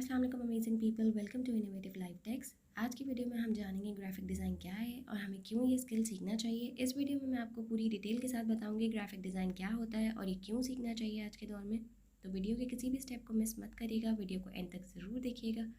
अस्सलाम वालेकुम amazing people, welcome to innovative life techs. आज की वीडियो में हम जानेंगे ग्राफिक डिज़ाइन क्या है और हमें क्यों ये स्किल सीखना चाहिए। इस वीडियो में मैं आपको पूरी डिटेल के साथ बताऊंगी ग्राफिक डिज़ाइन क्या होता है और ये क्यों सीखना चाहिए आज के दौर में। तो वीडियो के किसी भी स्टेप को मिस मत करिएगा, वीडियो को एंड तक ज़रूर देखिएगा।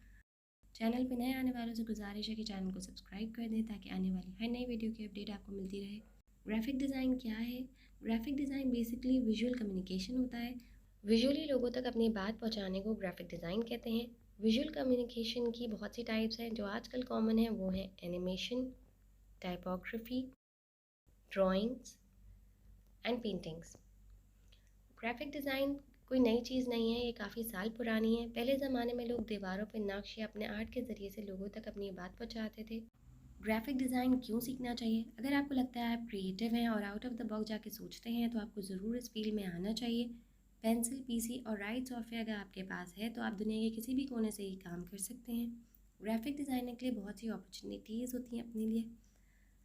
चैनल पर नए आने वालों से गुजारिश है कि चैनल को सब्सक्राइब कर दें ताकि आने वाली हर नई वीडियो की अपडेट आपको मिलती रहे। ग्राफिक डिज़ाइन क्या है? Graphic design basically visual communication होता है। विजुअली लोगों तक अपनी बात पहुंचाने को ग्राफिक डिज़ाइन कहते हैं। विजुअल कम्युनिकेशन की बहुत सी टाइप्स हैं जो आजकल कॉमन है, वो हैं animation, typography, drawings and paintings. Graphic design कोई नई चीज़ नहीं है, ये काफ़ी साल पुरानी है। पहले ज़माने में लोग दीवारों पर नक्श या अपने आर्ट के ज़रिए से लोगों तक अपनी बात पहुंचाते थे। ग्राफिक डिज़ाइन क्यों सीखना चाहिए? अगर आपको लगता है आप क्रिएटिव हैं और आउट ऑफ द बॉक्स जाके सोचते हैं तो आपको ज़रूर इस फील्ड में आना चाहिए। पेंसिल, पीसी और राइट सॉफ्टवेयर अगर आपके पास है तो आप दुनिया के किसी भी कोने से ही काम कर सकते हैं। ग्राफिक डिज़ाइनर के लिए बहुत सी अपॉर्चुनिटीज़ होती हैं अपने लिए।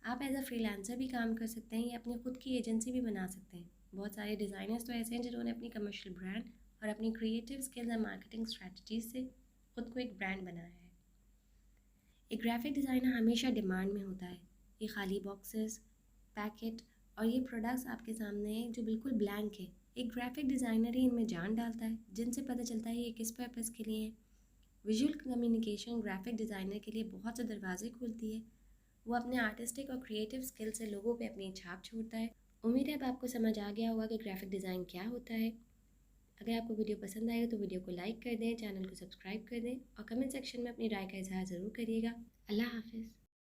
आप एज अ फ्रीलांसर भी काम कर सकते हैं या अपनी खुद की एजेंसी भी बना सकते हैं। बहुत सारे डिज़ाइनर्स तो ऐसे हैं जिन्होंने अपनी कमर्शियल ब्रांड और अपनी क्रिएटिव स्किल्स और मार्केटिंग स्ट्रैटेजीज से खुद को एक ब्रांड बनाया है। एक ग्राफिक डिज़ाइनर हमेशा डिमांड में होता है। ये खाली बॉक्सेस, पैकेट और ये प्रोडक्ट्स आपके सामने हैं जो बिल्कुल ब्लैंक है। एक ग्राफिक डिज़ाइनर ही इनमें जान डालता है, जिनसे पता चलता है ये किस पर्पज़ के लिए है। विजुअल कम्युनिकेशन ग्राफिक डिज़ाइनर के लिए बहुत से दरवाजे खोलती है। वो अपने आर्टिस्टिक और क्रिएटिव स्किल से लोगों पे अपनी छाप छोड़ता है। उम्मीद है अब आपको समझ आ गया होगा कि ग्राफिक डिज़ाइन क्या होता है। अगर आपको वीडियो पसंद आए तो वीडियो को लाइक कर दें, चैनल को सब्सक्राइब कर दें और कमेंट सेक्शन में अपनी राय का इजहार ज़रूर करिएगा। अल्लाह हाफ़िज़।